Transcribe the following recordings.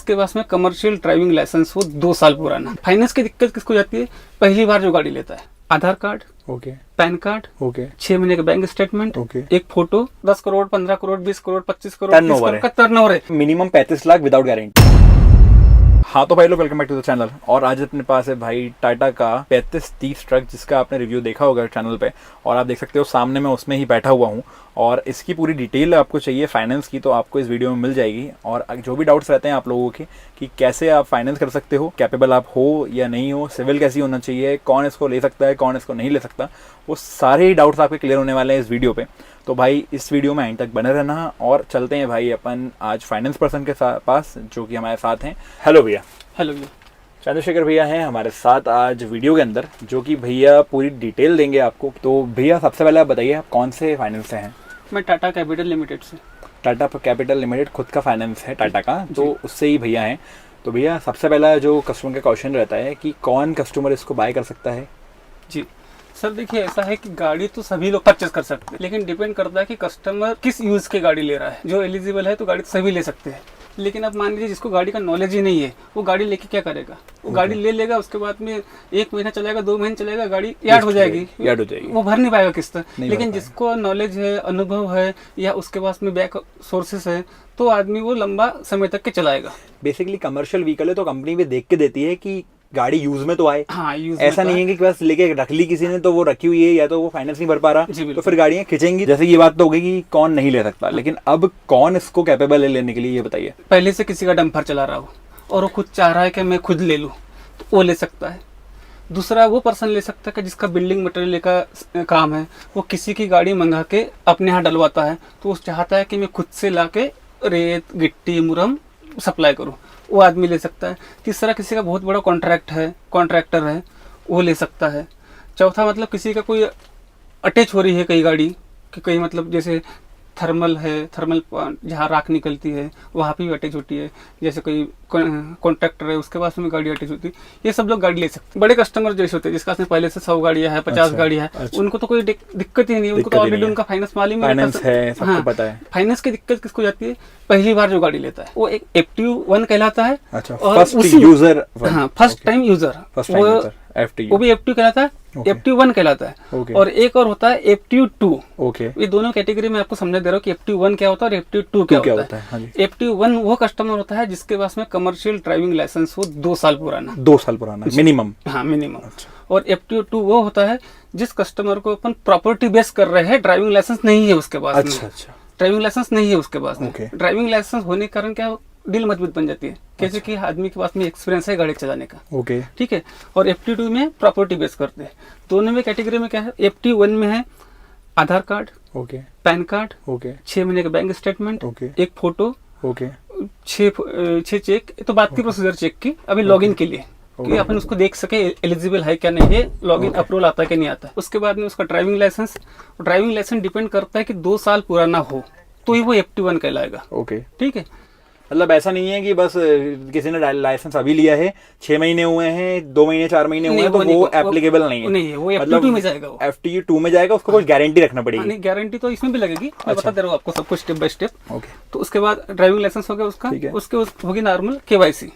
जिसके पास में commercial driving licence हो 2 साल पुराना। फाइनेंस की दिक्कत किसको जाती है? पहली बार जो गाड़ी लेता है, Aadhaar card, okay, PAN card, okay, 6 महीने का बैंक स्टेटमेंट, ओके, एक फोटो, 10 करोड़, 15 करोड़, 20 करोड़, 25 करोड़, 30 टर्नओवर करोड़ का टर्नओवर है, मिनिमम 35 लाख विदाउट गारंटी। हाँ तो भाई लोग, welcome back to the channel. और आज अपने पास है भाई टाटा का 3530 ट्रक, जिसका आपने रिव्यू देखा होगा चैनल पे, और आप देख सकते हो सामने मैं उसमें ही बैठा हुआ हूँ। और इसकी पूरी डिटेल आपको चाहिए फाइनेंस की, तो आपको इस वीडियो में मिल जाएगी। और जो भी डाउट्स रहते हैं आप लोगों के कि कैसे आप फाइनेंस कर सकते हो, कैपेबल आप हो या नहीं हो, सिविल कैसी होना चाहिए, कौन इसको ले सकता है, कौन इसको नहीं ले सकता, वो सारे ही डाउट्स आपके क्लियर होने वाले हैं इस वीडियो पे। तो भाई इस वीडियो में एंड तक बने रहना। और चलते हैं भाई अपन आज फाइनेंस पर्सन के पास, जो कि हमारे साथ हैं। हेलो भैया। हेलो भैया। चंद्रशेखर भैया हैं हमारे साथ आज वीडियो के अंदर, जो कि भैया पूरी डिटेल देंगे आपको। तो भैया सबसे पहले आप बताइए, आप कौन से फाइनेंस से हैं? मैं टाटा कैपिटल लिमिटेड से। टाटा कैपिटल लिमिटेड खुद का फाइनेंस है टाटा का, तो उससे ही भैया हैं। तो भैया सबसे पहला जो कस्टमर का क्वेश्चन रहता है कि कौन कस्टमर इसको बाय कर सकता है? जी सर, देखिए ऐसा है कि गाड़ी तो सभी लोग परचेस कर सकते हैं, लेकिन डिपेंड करता है कि कस्टमर किस यूज़ की गाड़ी ले रहा है। जो एलिजिबल है तो गाड़ी तो सभी ले सकते हैं, लेकिन अब मान लीजिए जिसको गाड़ी का नॉलेज ही नहीं है, वो गाड़ी लेके क्या करेगा? वो गाड़ी ले लेगा, उसके बाद में 1 महीना चलेगा, 2 महीने चलेगा, गाड़ी यार्ड हो जाएगी, वो भर नहीं पाएगा किस्त। लेकिन जिसको नॉलेज है, अनुभव है, या उसके पास में बैक सोर्सेस है, तो आदमी वो लंबा समय तक के चलाएगा। बेसिकली कमर्शियल व्हीकल है तो कंपनी भी देख के देती है कि गाड़ी यूज में तो आए। हाँ, यूज ऐसा नहीं है कि बस लेके रख ली किसी ने तो वो रखी हुई है, या तो वो फाइनेंस नहीं भर पा रहा तो फिर गाड़ियां खिंचेंगी। जैसे ये बात तो होगी कि कौन नहीं ले सकता, लेकिन अब कौन इसको कैपेबल है लेने के लिए, ये बताइए। पहले से किसी का डंपर चला रहा हो और वो खुद चाह रहा है कि मैं खुद ले लूँ, तो वो ले सकता है। दूसरा वो पर्सन ले सकता है कि जिसका बिल्डिंग मटेरियल का काम है, वो किसी की गाड़ी मंगा के अपने यहाँ डलवाता है, तो वो चाहता है कि मैं खुद से ला के रेत, गिट्टी, मुरम सप्लाई करूँ, वो आदमी ले सकता है। तीसरा किसी का बहुत बड़ा कॉन्ट्रैक्टर है, वो ले सकता है। चौथा मतलब किसी का कोई अटैच हो रही है कई गाड़ी कि कहीं मतलब जैसे थर्मल है, थर्मल जहाँ राख निकलती है वहाँ पे भी अटैच होती है, जैसे कोई कॉन्ट्रैक्टर है उसके पास में गाड़ी अटैच होती है, ये सब लोग गाड़ी ले सकते हैं। बड़े कस्टमर जैसे होते हैं जिसका पहले से 100 गाड़ियाँ है, 50 गाड़ियाँ है, उनको तो कोई दिक्कत ही नहीं है, उनको तो ऑलरेडी उनका फाइनेंस मालूम है, सबको पता है। फाइनेंस की दिक्कत किसको जाती है? पहली बार जो गाड़ी लेता है, वो एक FTU1 कहलाता है। और फर्स्ट टाइम यूजर वो भी FTU कहलाता है, FTU1 कहलाता है। और एक और होता है FTU2। ये दोनों कैटेगरी में आपको समझा दे रहा हूँ कि FTU1 क्या होता है और FTU2 क्या होता है। FTU1 वो कस्टमर होता है जिसके पास में कमर्शियल ड्राइविंग लाइसेंस हो 2 साल पुराना। 2 साल पुराना मिनिमम। हाँ, मिनिमम। और FTU2 वो होता है जिस कस्टमर को अपन प्रॉपर्टी बेस कर रहे हैं, ड्राइविंग लाइसेंस नहीं है उसके पास। अच्छा, ड्राइविंग लाइसेंस नहीं है उसके पास में। ड्राइविंग लाइसेंस होने के कारण क्या डील मजबूत बन जाती है, कैसे कि आदमी के पास में एक्सपीरियंस है गाड़ी चलाने का। ठीक है। और FTU2 में प्रॉपर्टी बेस करते हैं। दोनों में कैटेगरी में क्या है? FTU1 में है आधार कार्ड, पैन कार्ड, 6 महीने का बैंक स्टेटमेंट, एक फोटो, 6 चेक। तो बात की प्रोसीजर चेक की अभी लॉगिन के लिए कि अपन उसको देख सके एलिजिबल है क्या नहीं है, लॉगिन अप्रूवल आता है कि नहीं आता है। उसके बाद में उसका ड्राइविंग लाइसेंस डिपेंड करता है कि 2 साल पुराना हो तो ही वो FTU1 कहलाएगा। ठीक है। मतलब ऐसा नहीं है कि बस किसी ने लाइसेंस अभी लिया है, 6 महीने हुए हैं, 2 महीने 4 महीने हुए हैं, तो वो एप्लीकेबल नहीं है। नहीं है, वो FTU2 में जाएगा। FTU2 में जाएगा, उसको कुछ गारंटी रखना पड़ेगी। नहीं, गारंटी तो इसमें भी लगेगी, मैं बता दे रहा हूँ आपको सब कुछ स्टेप बाय स्टेप। तो उसके बाद ड्राइविंग लाइसेंस हो गया उसका, उसके होगी नॉर्मल KYC।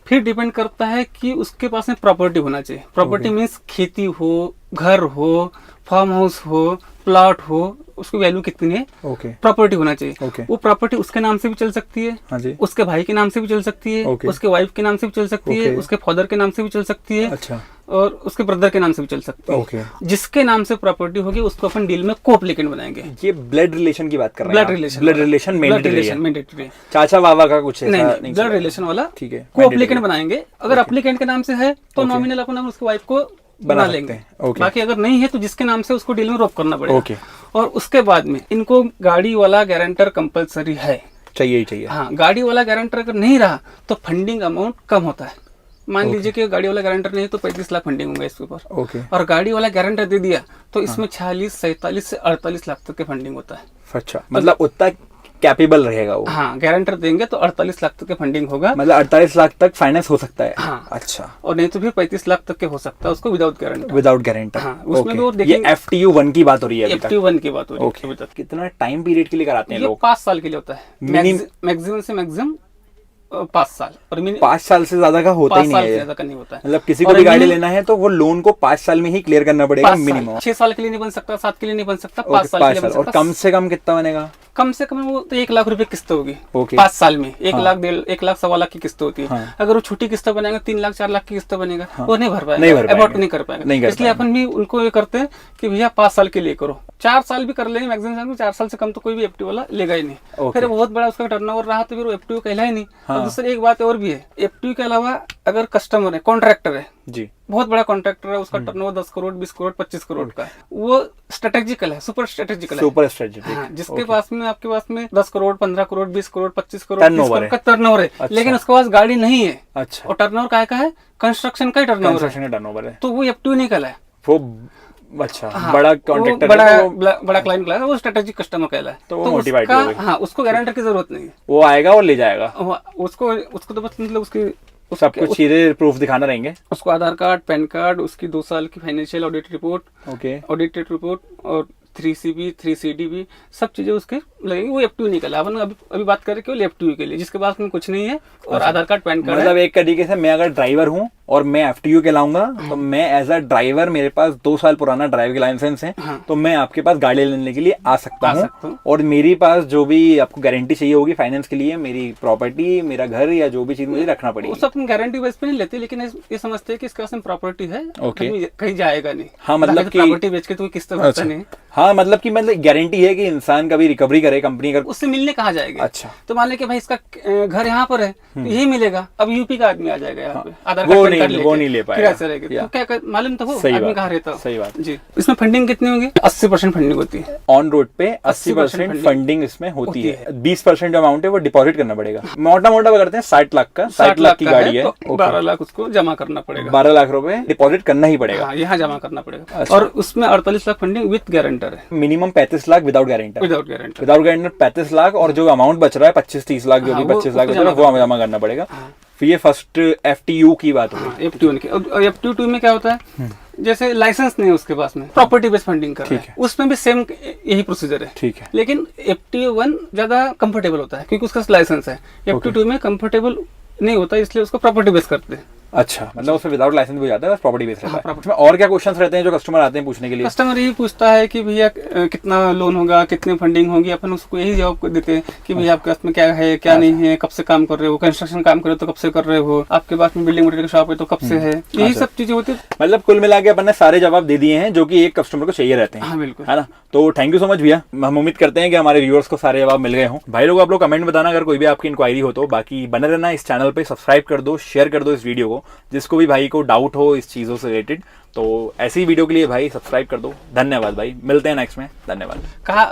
फिर डिपेंड करता है कि उसके पास में प्रॉपर्टी होना चाहिए। प्रॉपर्टी मीन्स खेती हो, घर हो, फार्म हाउस हो, प्लॉट हो, उसकी वैल्यू कितनी है, प्रॉपर्टी होना चाहिए। वो प्रॉपर्टी उसके नाम से भी चल सकती है, उसके भाई के नाम से भी चल सकती है, उसके वाइफ के नाम से भी चल सकती है, उसके फादर के नाम से भी चल सकती है, और उसके ब्रदर के नाम से भी चल सकती है। जिसके नाम से प्रॉपर्टी होगी उसको अपन डील में को एप्लीकेंट बनाएंगे। ये ब्लड रिलेशन की बात कर रहे हैं? ब्लड रिलेशन मैंडेटरी है। चाचा बाबा का कुछ नहीं, ब्लड रिलेशन वाला ठीक है, को एप्लीकेंट बनाएंगे। अगर एप्लीकेंट के नाम से है तो नॉमिनल अपन उसकी वाइफ को बना लेंगे। बाकी अगर नहीं है तो जिसके नाम से उसको डील में रोक करना पड़ेगा। और उसके बाद में इनको गाड़ी वाला गारंटर कंपलसरी है, चाहिए। हाँ, गाड़ी वाला गारंटर अगर नहीं रहा तो फंडिंग अमाउंट कम होता है। मान लीजिए कि गाड़ी वाला गारंटर नहीं है तो 35 लाख फंडिंग होगा इसके ऊपर। और गाड़ी वाला गारंटर दे दिया तो इसमें 46, 47 से 48 लाख तक की फंडिंग होता है। अच्छा, मतलब उतना कैपेबल रहेगा वो। हाँ, गारंटर देंगे तो 48 लाख तक के फंडिंग होगा। मतलब 48 लाख तक फाइनेंस हो सकता है। हाँ। अच्छा। और नहीं तो फिर 35 लाख तक के हो सकता है उसको विदाउट गारंटर। हाँ, उसमें भी ये FTU1 की बात हो रही है। FTU1 की बात हो रही है। कितना टाइम पीरियड के लिए कराते हैं लोग? 5 साल के लिए होता है मैक्सिमम से मैक्सिमम। 5 साल और 5 साल से ज्यादा का होता ही 5 नहीं साल है से ये। ज्यादा का नहीं होता है। मतलब किसी को और भी गाड़ी minimum लेना है तो वो लोन को 5 साल में ही क्लियर करना पड़ेगा 5 साल, मिनिमम। 6 साल के लिए नहीं बन सकता, 7 के लिए नहीं बन सकता, 5 ओके, साल के 5 लिए साल। बन और सकता। कम से कम कितना बनेगा? कम से कम वो तो 1 लाख रुपए किस्त होगी ओके। 5 साल में। 1 हाँ। लाख 1 लाख 1.25 लाख की किस्त होती है। हाँ। अगर वो छोटी किस्त बनेगा 3 लाख 4 लाख की किस्त बनेगा, हाँ। वो नहीं भर पाएगा, नहीं भर अफोर्ड पाएंगे। नहीं कर नहीं पाएगा। कर इसलिए पाएंगे। अपन भी उनको ये करते हैं कि भैया 5 साल के लिए करो। 4 साल भी कर लेंगे मैक्सिमम, 4 साल से कम तो कोई भी एफटी वाला लेगा ही नहीं। ओके। फिर बहुत बड़ा उसका टर्नओवर रहा तो फिर वो एफटी कहला ही नहीं। हाँ। और दूसरी एक बात और भी है, एफटी के अलावा अगर कस्टमर है, कॉन्ट्रैक्टर है, जी। बहुत बड़ा कॉन्ट्रैक्टर है, उसका टर्नओवर 10 करोड़ 20 करोड़ 25 करोड़ का है, वो स्ट्रेटेजिकल है, सुपर स्ट्रेटेजिकल है। Super strategic. हाँ, जिसके पास में आपके पास में 10 करोड़ 15 करोड़ 20 करोड़ 25 करोड़ 30 टर्नओवर करोड़ है। का टर्नओवर है, अच्छा। लेकिन उसके पास गाड़ी नहीं है। अच्छा। और टर्नओवर काय का है? कंस्ट्रक्शन का ही टर्नओवर है, कंस्ट्रक्शन का टर्नओवर है तो वो एफटी नहीं कहलाए। वो। अच्छा, हाँ, बड़ा वो कॉन्ट्रैक्टर बड़ा है तो वो बड़ा क्लाइंट कहलाए, वो स्ट्रेटेजिक कस्टमर कहलाए। तो वो मोटिवेट उसका, हो गई। हाँ, उसको गारंटर की जरूरत नहीं है। वो आएगा और ले जाएगा। उसको उसको तो बस मतलब उसकी सब कुछ चीजें प्रूफ दिखाना रहेंगे। उसको आधार कार्ड, पैन कार्ड, उसकी 2 साल की financial audit report, okay. Audited report और 3CB 3CDB सब चीजें उसके लगेगी। वो एफटी नहीं कहला। अपन अभी बात करें केवल एफटी के लिए, जिसके पास में कुछ नहीं है और आधार कार्ड पैन कार्ड मतलब है। एक तरीके से मैं अगर ड्राइवर हूँ और मैं एफटीयू कहलाऊंगा तो मैं एज अ ड्राइवर, मेरे पास 2 साल पुराना ड्राइविंग लाइसेंस है, हाँ। तो मैं आपके पास गाड़ी लेने के लिए आ सकता आ सकता हूँ। हूँ। और मेरे पास जो भी आपको गारंटी चाहिए होगी फाइनेंस के लिए, मेरी प्रॉपर्टी, मेरा घर या जो भी चीज मुझे रखना वो पड़ेगी। सब अपन गारंटी बेस पे नहीं लेते, लेकिन ये समझते हैं कि इसके पास में प्रॉपर्टी है, ओके। कहीं जाएगा नहीं। हाँ, मतलब कि प्रॉपर्टी बेच के तो कोई किस्त भरता अच्छा। नहीं, हाँ, मतलब कि मतलब गारंटी है कि इंसान कभी रिकवरी करे कंपनी का। उससे मिलने कहाँ जाएगा। अच्छा। तो मान ले कि भाई इसका घर यहाँ पर है तो यही मिलेगा। अब यूपी का आदमी आ जाएगा यहाँ पे, आधार वो कार्ड पैन नहीं- कार्ड लेके, वो नहीं ले पाएगा। फिर ऐसे रहेगा। या। तो क्या मालूम तो हो सही आदमी बात, कहाँ रहता हो। सही बात। जी। इसमें फंडिंग कितनी होगी? 80% फंडिंग होती है ऑन रोड पे 80% फंडिंग इसमें होती है। 20% जो अमाउंट है वो डिपॉजिट करना पड़ेगा। मोटा मोटा करते हैं 60 लाख का, 60 लाख की का गाड़ी है, तो 12 लाख उसको जमा करना पड़ेगा। 12 लाख रुपए डिपॉजिट करना ही पड़ेगा। हाँ, यहाँ जमा करना पड़ेगा। अच्छा। और उसमें 48 लाख फंडिंग विद गारंटर है, minimum 35 lakh without guarantor. Without guarantor. Without guarantor 35 lakh, और जो अमाउंट बच रहा है 25-30 लाख, जो हाँ, भी वो 25 लाख उसको बच रहा है वो हमें जमा करना पड़ेगा। फिर ये फर्स्ट एफटीयू की बात होगी। FTU की। और FTU में क्या होता है, जैसे लाइसेंस नहीं है उसके पास में, प्रॉपर्टी बेस्ड फंडिंग कर रहा ठीक है, उसमें भी सेम यही प्रोसीजर है। ठीक है। लेकिन FTU1 ज्यादा कंफर्टेबल होता है क्योंकि उसका लाइसेंस है। FTU2 में कंफर्टेबल नहीं होता, इसलिए उसको प्रॉपर्टी बेस्ड करते हैं। अच्छा, मतलब उसमें विदाउट लाइसेंस भी हो जाता है, बस प्रॉपर्टी बेस्ड रहता है। property। इसमें और क्या क्वेश्चंस रहते हैं जो कस्टमर आते हैं पूछने के लिए? कस्टमर यही पूछता है कि भैया कितना लोन होगा, कितनी फंडिंग होगी। अपन उसको यही जवाब देते हैं कि भैया आपके पास में क्या है, क्या नहीं है, कब से काम कर रहे हो, कंस्ट्रक्शन काम कर रहे हो तो कब से कर रहे हो, आपके पास में बिल्डिंग मटेरियल का शॉप है तो कब से है, यही सब चीजें होती है। मतलब कुल मिला के अपन ने सारे जवाब दे दिए हैं जो कि एक कस्टमर को चाहिए रहते हैं। हाँ, बिल्कुल। है ना? तो थैंक यू सो मच भैया। हम उम्मीद करते हैं कि हमारे व्यूअर्स को सारे जवाब मिल गए हों। भाई लोग, आप लोग कमेंट बताना अगर कोई भी आपकी इंक्वायरी हो तो। बाकी बने रहना इस चैनल पे, सब्सक्राइब कर दो, शेयर कर दो इस वीडियो को, जिसको भी भाई को डाउट हो इस चीजों से रिलेटेड। तो ऐसी वीडियो के लिए भाई सब्सक्राइब कर दो। धन्यवाद भाई, मिलते हैं नेक्स्ट में। धन्यवाद। कहा